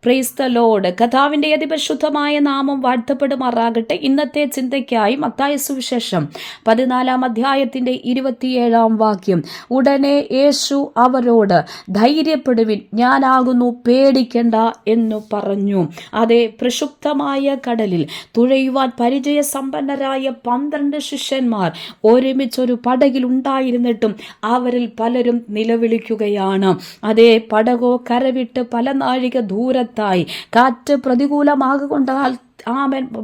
Praise the Lord. കർത്താവിൻ്റെ അതിപരിശുദ്ധമായ നാമം വാഴ്ത്തപ്പെടുമാറാകട്ടെ. ഇന്നത്തെ ചിന്തയ്ക്കായി മത്തായി സുവിശേഷം 14 അധ്യായത്തിൻ്റെ 27 വാക്യം. ഉടനെ യേശു അവരോട്, ധൈര്യപ്പെടുവിൻ, ഞാനാകുന്നു, പേടിക്കണ്ട എന്നു പറഞ്ഞു. അതെ, പ്രക്ഷുബ്ധമായ കടലിൽ തുഴയുവാൻ പരിചയസമ്പന്നരായ 12 ശിഷ്യന്മാർ ഒരുമിച്ചൊരു പടകിൽ ഉണ്ടായിരുന്നിട്ടും അവരിൽ പലരും നിലവിളിക്കുകയാണ്. അതേ, പടകോ കരവിട്ട് പല നാഴിക ദൂരത്തായി. കാറ്റ്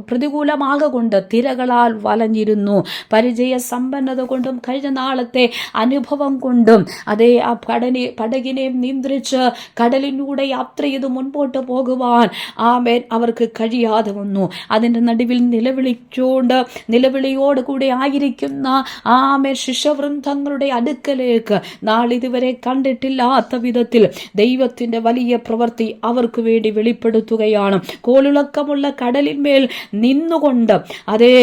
പ്രതികൂലമാകൊണ്ട് തിരകളാൽ വലഞ്ഞിരുന്നു. പരിചയ സമ്പന്നത കൊണ്ടും കഴിഞ്ഞ നാളത്തെ അനുഭവം കൊണ്ടും അതേ ആ പടകിനെ നിയന്ത്രിച്ച് കടലിലൂടെ യാത്ര ചെയ്ത് മുൻപോട്ട് പോകുവാൻ അവർക്ക് കഴിയാതെ വന്നു. അതിൻ്റെ നടുവിൽ നിലവിളിയോടുകൂടി ആയിരിക്കുന്ന ശിഷ്യവൃന്ദങ്ങളുടെ അടുക്കലേക്ക് നാളിതുവരെ കണ്ടിട്ടില്ലാത്ത വിധത്തിൽ ദൈവത്തിൻ്റെ വലിയ പ്രവൃത്തി അവർക്ക് വേണ്ടി വെളിപ്പെടുത്തുകയാണ്. കോളിളക്കമുള്ള കടലിന്മേൽ നിന്നുകൊണ്ട് അതേ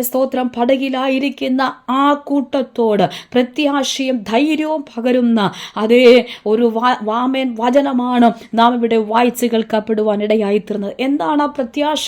സ്തോത്രം പടകിലായിരിക്കുന്ന ആ കൂട്ടത്തോട് പ്രത്യാശയും ധൈര്യവും പകരുന്ന അതേ ഒരു വചനമാണ് നാം ഇവിടെ വായിച്ച് കേൾക്കപ്പെടുവാൻ ഇടയായിത്തീർന്നത്. എന്താണ് ആ പ്രത്യാശ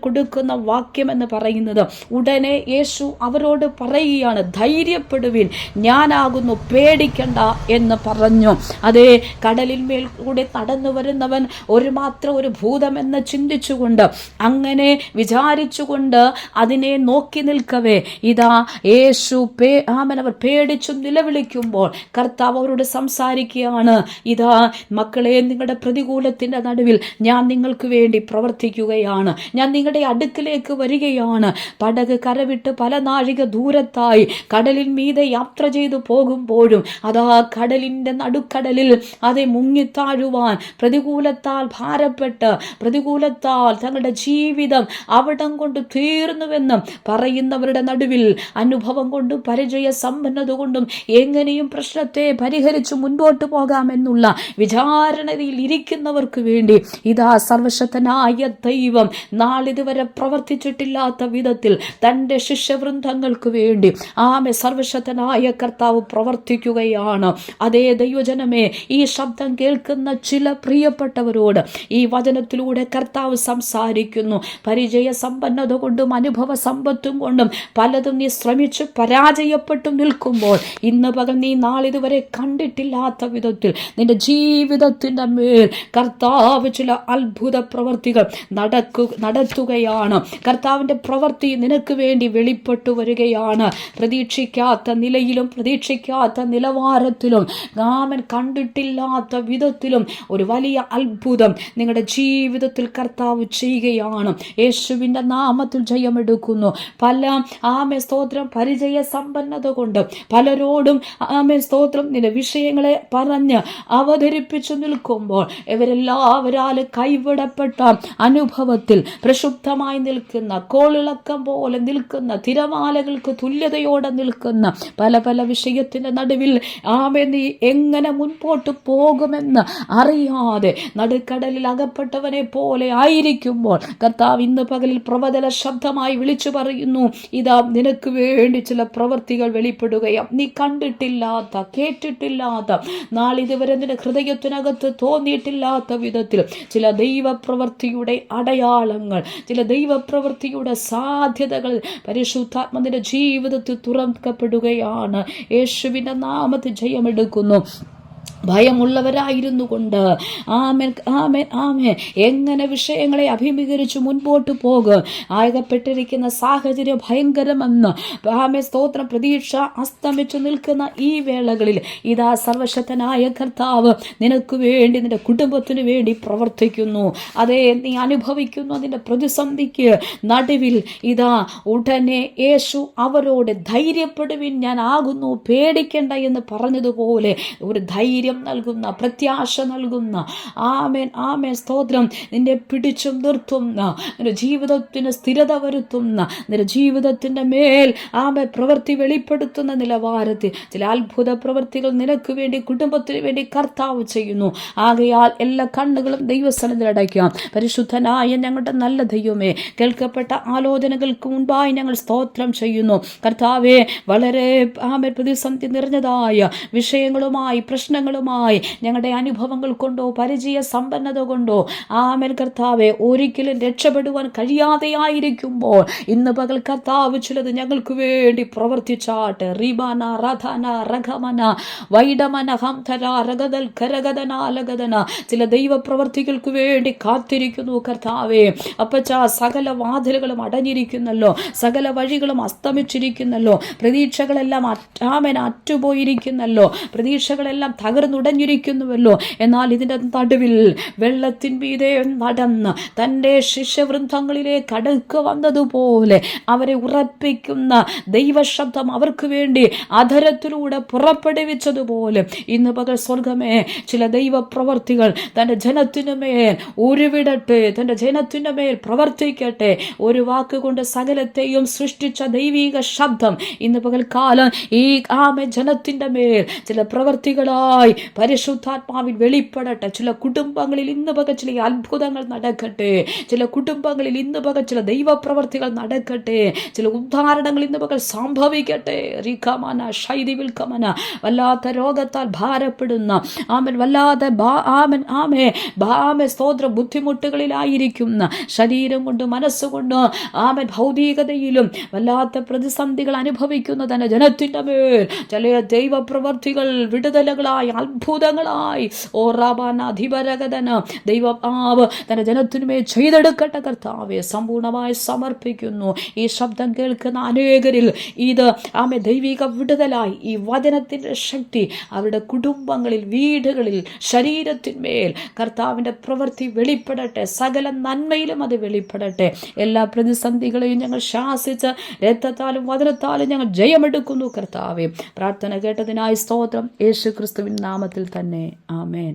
കൊടുക്കുന്ന വാക്യം എന്ന് പറയുന്നത്? ഉടനെ യേശു അവരോട് പറയുകയാണ്, ധൈര്യപ്പെടുവിൻ, ഞാനാകുന്നു, പേടിക്കണ്ട എന്ന് പറഞ്ഞു. അതേ, കടലിന്മേൽ കൂടെ നടന്നു വരുന്നവൻ ഒരു ഭൂതമെന്ന് ചിന്തിച്ചുകൊണ്ട്, അങ്ങനെ വിചാരിച്ചുകൊണ്ട് അതിനെ നോക്കി നിൽക്കവേ ഇതാ യേശു അവർ പേടിച്ചു നിലവിളിക്കുമ്പോൾ കർത്താവ് അവരോട് സംസാരിക്കുകയാണ്. ഇതാ മക്കളെ, നിങ്ങളുടെ പ്രതികൂലത്തിന്റെ നടുവിൽ ഞാൻ നിങ്ങൾക്ക് വേണ്ടി പ്രവർത്തിക്കുകയാണ്. ഞാൻ നിങ്ങളുടെ അടുക്കിലേക്ക് വരികയാണ്. പടക് കരവിട്ട് പല നാഴിക ദൂരത്തായി കടലിൽ മീതെ യാത്ര ചെയ്തു പോകുമ്പോഴും അതാ കടലിന്റെ നടുക്കടലിൽ അതെ മുങ്ങിത്താഴുവാൻ പ്രതികൂലത്താൽ ഭാരപ്പെട്ട് തങ്ങളുടെ ജീവിതം അവിടം കൊണ്ട് തീർന്നുവെന്നും പറയുന്നവരുടെ നടുവിൽ അനുഭവം കൊണ്ടും പരിചയ സമ്പന്നത കൊണ്ടും എങ്ങനെയും പ്രശ്നത്തെ പരിഹരിച്ചു മുൻപോട്ട് പോകാമെന്നുള്ള വിചാരണയിൽ ഇരിക്കുന്നവർക്ക് വേണ്ടി ഇതാ സർവശക്തനായ ദൈവം നാളിതുവരെ പ്രവർത്തിച്ചിട്ടില്ലാത്ത വിധത്തിൽ തൻ്റെ ശിഷ്യവൃന്ദങ്ങൾക്ക് വേണ്ടി സർവശക്തനായ കർത്താവ് പ്രവർത്തിക്കുകയാണ്. അതേ ദൈവജനമേ, ഈ ശബ്ദം കേൾക്കുന്ന ചില പ്രിയപ്പെട്ടവരോട് ഈ വചനത്തിലൂടെ കർത്താവ് സംസാരിക്കുന്നു. പരിചയ സമ്പന്നത കൊണ്ടും അനുഭവ സമ്പത്തും കൊണ്ടും പലതും നീ ശ്രമിച്ച് പരാജയപ്പെട്ടു നിൽക്കുമ്പോൾ ഇന്ന് പകൽ നീ നാളിതുവരെ കണ്ടിട്ടില്ലാത്ത വിധത്തിൽ നിന്റെ ജീവിതത്തിൻ്റെ മേൽ കർത്താവ് ചില അത്ഭുത പ്രവർത്തികൾ നടത്തുകയാണ്. കർത്താവിൻ്റെ പ്രവൃത്തി നിനക്ക് വേണ്ടി വെളിപ്പെട്ടു വരികയാണ്. പ്രതീക്ഷിക്കാത്ത നിലയിലും പ്രതീക്ഷിക്കാത്ത നിലവാരത്തിലും നാമൻ കണ്ടിട്ടില്ലാത്ത വിധത്തിലും ഒരു വലിയ അത്ഭുതം നിങ്ങളുടെ ജീവിതത്തിൽ കർത്താവ് ചെയ്യുകയാണ്. യേശുവിൻ്റെ നാമത്തിൽ ജയമെടുക്കുന്നു. പല സ്തോത്രം പരിചയ സമ്പന്നത കൊണ്ട് പലരോടും സ്തോത്രം നിന്റെ വിഷയങ്ങളെ പറഞ്ഞ് അവതരിപ്പിച്ചു നിൽക്കുമ്പോൾ ഇവരെല്ലാവരാലും കൈവിടപ്പെട്ട അനുഭവത്തിൽ പ്രക്ഷുബ്ധമായി നിൽക്കുന്ന, കോളിളക്കം പോലെ നിൽക്കുന്ന, തിരമാലകൾക്ക് തുല്യതയോടെ നിൽക്കുന്ന പല വിഷയത്തിൻ്റെ നടുവിൽ നീ എങ്ങനെ മുൻപോട്ട് പോകുമെന്ന് അറിയാതെ നടുക്കടലിൽ അകപ്പെട്ടവനെ പോലെ ആയിരിക്കുമ്പോൾ കർത്താവ് ഇന്ന് പകലിൽ പ്രവചന ശബ്ദമായി വിളിച്ചു പറയുന്നു, ഇതാ നിനക്ക് വേണ്ടി ചില പ്രവൃത്തികൾ വെളിപ്പെടുകയാണ്. നീ കണ്ടിട്ടില്ലാത്ത, കേട്ടിട്ടില്ലാത്ത, നാളിതുവരെ നിന്റെ ഹൃദയത്തിനകത്ത് തോന്നിയിട്ടില്ലാത്ത വിധത്തിൽ ചില ദൈവപ്രവൃത്തിയുടെ അടയാളങ്ങൾ, ചില ദൈവപ്രവൃത്തിയുടെ സാധ്യതകൾ പരിശുദ്ധാത്മന്റെ ജീവിതത്തിൽ തുറക്കപ്പെടുകയാണ്. യേശുവിൻ്റെ നാമത്തിൽ ജയമെടുക്കുന്നു. ഭയമുള്ളവരായിരുന്നു കൊണ്ട് എങ്ങനെ വിഷയങ്ങളെ അഭിമുഖീകരിച്ച് മുൻപോട്ട് പോകും. ആകപ്പെട്ടിരിക്കുന്ന സാഹചര്യം ഭയങ്കരമെന്ന് സ്തോത്രം പ്രതീക്ഷ അസ്തമിച്ചു നിൽക്കുന്ന ഈ വേളകളിൽ ഇതാ സർവശക്തനായ കർത്താവ് നിനക്ക് വേണ്ടി, നിന്റെ കുടുംബത്തിന് വേണ്ടി പ്രവർത്തിക്കുന്നു. അതേ, നീ അനുഭവിക്കുന്നു നിന്റെ പ്രതിസന്ധിക്ക് നടുവിൽ ഇതാ ഉടനെ യേശു അവരോട്, ധൈര്യപ്പെടുവിൻ, ഞാൻ ആകുന്നു, പേടിക്കേണ്ട എന്ന് പറഞ്ഞതുപോലെ ഒരു ധൈര്യം നൽകുന്ന, പ്രത്യാശ നൽകുന്ന സ്തോത്രം നിന്റെ പിടിച്ചും നിർത്തുന്ന, നിന്റെ ജീവിതത്തിന് സ്ഥിരത വരുത്തുന്ന, നിന്റെ ജീവിതത്തിന്റെ മേൽ പ്രവൃത്തി വെളിപ്പെടുത്തുന്ന നിലവാരത്തിൽ ചില അത്ഭുത പ്രവൃത്തികൾ നിനക്ക് വേണ്ടി, കുടുംബത്തിന് വേണ്ടി കർത്താവ് ചെയ്യുന്നു. ആകയാൽ എല്ലാ കണ്ണുകളും ദൈവസന്നിധിയിൽ അടയ്ക്കാം. പരിശുദ്ധനായ ഞങ്ങളുടെ നല്ല ദൈവമേ, കേൾക്കപ്പെട്ട ആലോചനകൾക്ക് മുൻപായി ഞങ്ങൾ സ്തോത്രം ചെയ്യുന്നു. കർത്താവേ, വളരെ പ്രതിസന്ധി നിറഞ്ഞതായ വിഷയങ്ങളുമായി, പ്രശ്നങ്ങളുമായി സാമ്പത്തികമായി ഞങ്ങളുടെ അനുഭവങ്ങൾ കൊണ്ടോ പരിചയ സമ്പന്നത കൊണ്ടോ ആമേൻ കർത്താവെ ഒരിക്കലും രക്ഷപ്പെടുവാൻ കഴിയാതെയായിരിക്കുമ്പോൾ ഇന്ന് പകൽ കർത്താവ് ചിലത് ഞങ്ങൾക്ക് വേണ്ടി പ്രവർത്തിച്ചാട്ടെ. റിബാന റധന റഘമന വൈഡമന ഹംധര രഗതൽ കരഗതനാലഗതന ചില ദൈവപ്രവർത്തികൾക്ക് വേണ്ടി കാത്തിരിക്കുന്നു കർത്താവേ. അപ്പച്ച സകല വാതിലുകളും അടഞ്ഞിരിക്കുന്നല്ലോ, സകല വഴികളും അസ്തമിച്ചിരിക്കുന്നല്ലോ, പ്രതീക്ഷകളെല്ലാം അറ്റുപോയിരിക്കുന്നല്ലോ, പ്രതീക്ഷകളെല്ലാം തകർന്നുടഞ്ഞിരിക്കുന്നുവല്ലോ. എന്നാൽ ഇതിൻ്റെ നടുവിൽ വെള്ളത്തിൻ മീതെ നടന്ന് തൻ്റെ ശിഷ്യവൃന്ദങ്ങളിലേക്ക് അടുക്ക് വന്നതുപോലെ അവരെ ഉറപ്പിക്കുന്ന ദൈവശബ്ദം അവർക്ക് വേണ്ടി അധരത്തിലൂടെ പുറപ്പെടുവിച്ചതുപോലെ ഇന്ന് പകൽ സ്വർഗമേ ചില ദൈവപ്രവർത്തികൾ തൻ്റെ ജനത്തിനു മേൽ ഉരുവിടട്ടെ, തൻ്റെ ജനത്തിൻ്റെ മേൽ പ്രവർത്തിക്കട്ടെ. ഒരു വാക്കുകൊണ്ട് സകലത്തെയും സൃഷ്ടിച്ച ദൈവിക ശബ്ദം ഇന്ന് പകൽക്കാലം ഈ ജനത്തിൻ്റെ മേൽ ചില പ്രവർത്തികളായി പരിശുദ്ധാത്മാവിൽ വെളിപ്പെടട്ടെ. ചില കുടുംബങ്ങളിൽ ഇന്ന് പകൽ ചില അത്ഭുതങ്ങൾ നടക്കട്ടെ, ചില കുടുംബങ്ങളിൽ ഇന്ന് പകൽ ചില ദൈവപ്രവർത്തികൾ നടക്കട്ടെ, ചില ഉദാഹരണങ്ങൾ ഇന്ന് പകൽ സംഭവിക്കട്ടെ. റിഖമന ശൈദിവിൽക്കമന വല്ലാത്ത രോഗത്താൽ ഭാരപ്പെടുന്ന വല്ലാതെ സ്തോത്ര ബുദ്ധിമുട്ടുകളിലായിരിക്കുന്ന ശരീരം കൊണ്ട് മനസ്സുകൊണ്ട് ഭൗതികതയിലും വല്ലാത്ത പ്രതിസന്ധികൾ അനുഭവിക്കുന്ന തന്നെ ജനത്തിൻ്റെ മേൽ ചില ദൈവപ്രവർത്തികൾ വിടുതലുകളായി അത്ഭുതങ്ങളായി ധിപരഗതന ദൈവമാവ് തന്റെ ജനത്തിനുമേൽ ചെയ്തെടുക്കട്ടെ കർത്താവെ. സമ്പൂർണമായി സമർപ്പിക്കുന്നു. ഈ ശബ്ദം കേൾക്കുന്ന അനേകരിൽ ഇത് ദൈവിക വിടുതലായി ഈ വചനത്തിന്റെ ശക്തി അവരുടെ കുടുംബങ്ങളിൽ, വീടുകളിൽ, ശരീരത്തിന്മേൽ കർത്താവിന്റെ പ്രവൃത്തി വെളിപ്പെടട്ടെ. സകല നന്മയിലും അത് വെളിപ്പെടട്ടെ. എല്ലാ പ്രതിസന്ധികളെയും ഞങ്ങൾ ശാസിച്ച് രക്തത്താലും വചനത്താലും ഞങ്ങൾ ജയമെടുക്കുന്നു കർത്താവെ. പ്രാർത്ഥന കേട്ടതിനായി സ്തോത്രം. യേശു ക്രിസ്തുവിൻ നാമത്തിൽ തന്നെ ആമേൻ.